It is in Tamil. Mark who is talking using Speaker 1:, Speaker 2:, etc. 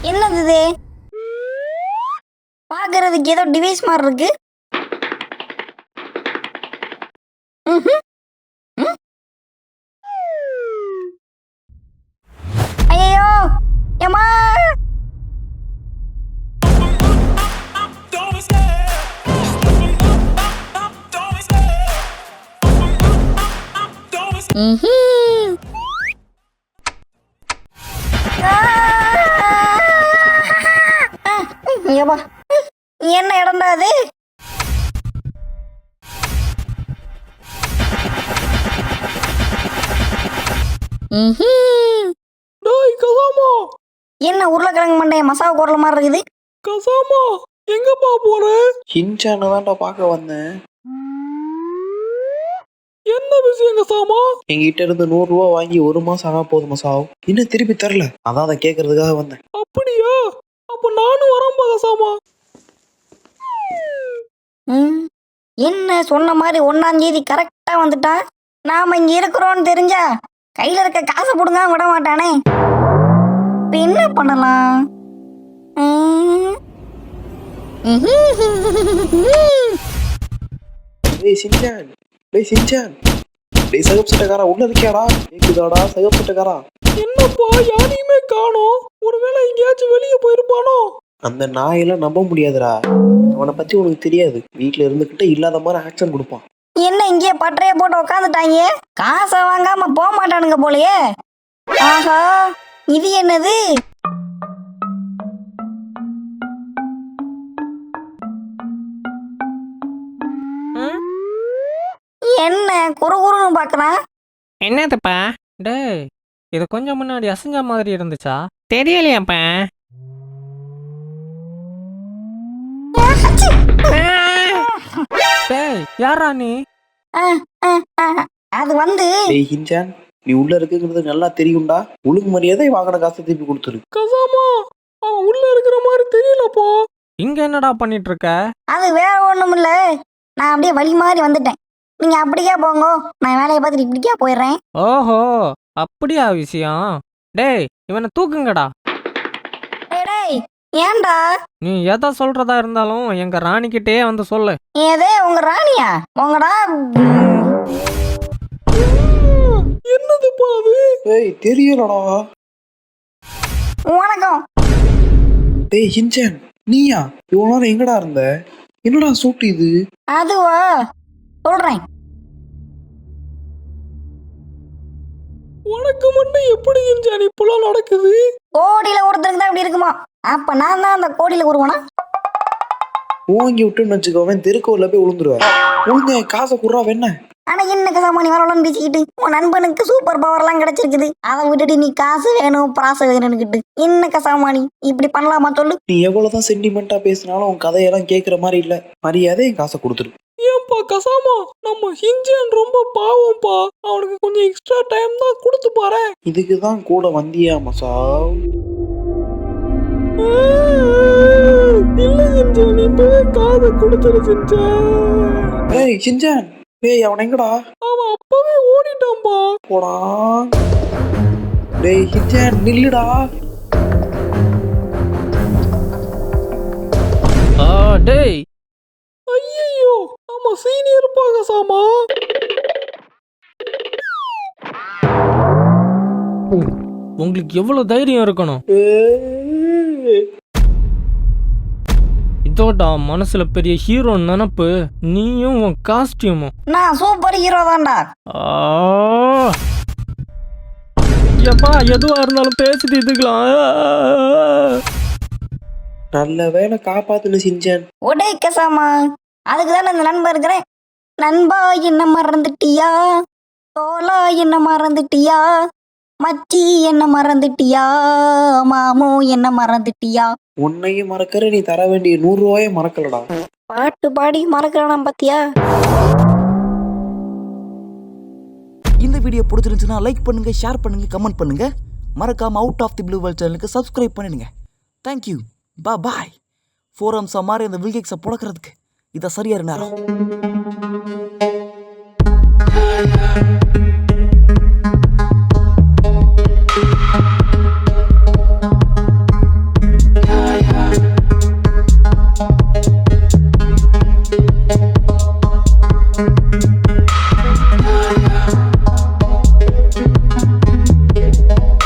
Speaker 1: என்னது இது? பாக்குறதுக்கு ஏதோ டிவைஸ் மாதிரி இருக்கு. ஐயோ ஏமா என்ன இடம்டா அது? என்ன உருளைக்கிழங்கு மண்டைய மசாலா குரல் மாதிரி இருக்குது?
Speaker 2: கசாமா எங்கப்பா போற? ஹின்சான தான்டா பார்க்க வந்தேன். என்ன விஷயம் கசாமா? என்கிட்ட இருந்து 100 ரூபா வாங்கி 1 மாசம் ஆனா போதும் மசாவ். இன்னும் திருப்பி தரல. அதான் அதை கேட்கறதுக்காக வந்தேன். அப்படியா? அப்ப நானும் வரேன்பா கசாமா.
Speaker 1: என்ன சொன்ன மாதிரி 1ஆம் தேதி கரெக்டா வந்துட்டா? நாம இங்க இருக்கிறோம்னு தெரிஞ்சா கையில இருக்க காசை புடுங்க விட மாட்டானே. இப்ப என்ன பண்ணலாம்?
Speaker 2: டேய் சின்சான், டேய் சின்சான், டேய் சகப் சட்டக்காரா உள்ள இருக்கியாடா? கேக்குதாடா சகப் சட்டக்காரா? என்னப்பா யாரையுமே காணோம். ஒருவேளை எங்கேயாச்சும் வெளியே போயிருப்பானோ? அந்த நாயெல்லாம் நம்ப முடியாதுடா. அவனை பத்தி உனக்கு தெரியாது. வீட்டுல இருந்துகிட்டு இல்லாத மாதிரி ஆக்ஷன் கொடுப்பான்.
Speaker 1: என்ன இங்கே பட்டறைய போட்டு உட்காந்துட்டாங்க? காசை வாங்காம போக மாட்டானுங்க போலயே. ஆஹா, இது என்னது? என்ன குறுகுறுன்னு பாக்குறான்?
Speaker 3: என்னதுப்பா? டேய், இது கொஞ்சம் முன்னாடி அசைஞ்ச மாதிரி இருந்துச்சா? தெரியலையாப்பா. டேய், யாரா நீ?
Speaker 1: அது வந்து
Speaker 2: டேய் ஹின்சான், நீ உள்ள இருக்குங்கிறது நல்லா தெரியும்டா. ஒழுங்கு மரியாதை வாங்கின காசை திருப்பி கொடுத்துரு. கசாமா, அவன் உள்ள இருக்கிற மாதிரி தெரியலப்பா.
Speaker 3: இங்க என்னடா பண்ணிட்டு இருக்க?
Speaker 1: அது வேற ஒண்ணும் இல்ல. நான் அப்படியே வழி மாதிரி வந்துட்டேன். நீங்க அப்படியே போங்க, நான் வேலையை பார்த்துட்டு இப்படிக்கே போயிடுறேன்.
Speaker 3: ஓஹோ, அப்படியா விஷயம்? டேய், இவனை தூக்குங்கடா.
Speaker 1: டேய் ஏன்டா?
Speaker 3: நீ எதை சொல்றதா இருந்தாலும் எங்க ராணிக்கிட்டே வந்து சொல்லு.
Speaker 1: ஏதே உங்க ராணியா? உங்கடா
Speaker 2: என்னதுப்பா அது? ஏய் தெரியலடா.
Speaker 1: வணக்கம்.
Speaker 2: டேய் ஹின்சான், நீயா? இவ்வளவு நேரம் எங்கடா இருந்த? என்னடா சூட்டு இது?
Speaker 1: அதுவா சொல்றேன்.
Speaker 2: உனக்கு மட்டும் எப்படி ஹின்சான் இப்பெல்லாம் நடக்குது?
Speaker 1: கோடியில ஒருத்தருக்கு தான் இப்படி இருக்குமா? அப்ப நான் தான் அந்த கோடியில ஒருவனா?
Speaker 2: ஓங்கி விட்டுன்னு வச்சுக்கோவேன், தெருக்கோவில போய் விழுந்துருவேன். உழுந்து காசை குறா வேண.
Speaker 1: ஆனா என்ன கசாமணி வரலான்னு பேசிக்கிட்டு உன் நண்பனுக்கு சூப்பர் பவர் எல்லாம் கிடைச்சிருக்குது. அதை விட்டுட்டு நீ காசு வேணும் பிராச வேணும்னுக்கிட்டு என்ன கசாமணி இப்படி பண்ணலாமா சொல்லு?
Speaker 2: நீ எவ்வளவுதான் சென்டிமெண்டா பேசினாலும் உன் கதையெல்லாம் கேட்கற மாதிரி இல்ல. மரியாதை என் காசை கொடுத்துரு. ஏன்பா கசாமா, நம்ம ஹின்சான் ரொம்ப பாவம்ப்பா. அவனுக்கு கொஞ்சம் எக்ஸ்ட்ரா டைம் தான் கொடுத்து பாரு. இதுக்குதான் கூட வந்தியா மசாவ்? இல்ல ஹின்சான், இப்பவே காதை கொடுத்துரு ஹின்சான். ஏய் ஹின்சான், டேய் அவன் எங்கடா? அவன் அப்பவே ஓடிட்டான்பா. போடா. டேய் ஹின்சான் நில்லுடா.
Speaker 3: டேய்,
Speaker 2: ஐயோ, ஆமா சீனியர் பாக சாமா.
Speaker 3: உங்களுக்கு எவ்வளவு தைரியம் இருக்கணும்? இதோடா மனசுல பெரிய ஹீரோ நினப்பு. நீயும் உன் காஸ்டியூமும்.
Speaker 1: நான் சூப்பர் ஹீரோ தான்டா.
Speaker 3: எப்பா எதுவா இருந்தாலும் பேசிட்டு இதுக்கலாம்.
Speaker 2: நல்ல வேலை காப்பாத்துன ஹின்சான்.
Speaker 1: ஒடே கசாமா, அதுக்கு தானே இந்த நண்பன் இருக்கிறேன். நண்பா என்ன மறந்துட்டியா? தோலா என்ன மறந்துட்டியா? மச்சி என்ன மறந்துட்டியா? மாமோ என்ன மறந்துட்டியா?
Speaker 2: உன்னையும் மறக்கிற, நீ தர வேண்டிய 100 ரூபாயை மறக்கலடா.
Speaker 1: பாட்டு பாடி மறக்கிறானா பாத்தியா?
Speaker 4: இந்த வீடியோ பிடிச்சிருந்துச்சுன்னா லைக் பண்ணுங்க, ஷேர் பண்ணுங்க, கமெண்ட் பண்ணுங்க. மறக்காம out of the blue world சேனலுக்கு சப்ஸ்கிரைப் பண்ணிடுங்க. Thank you, bye. ஃபோரம்ஸா மாதிரி இந்த வில்கேக்ஸை புழக்கிறதுக்கு இதை சரியான நேரம்.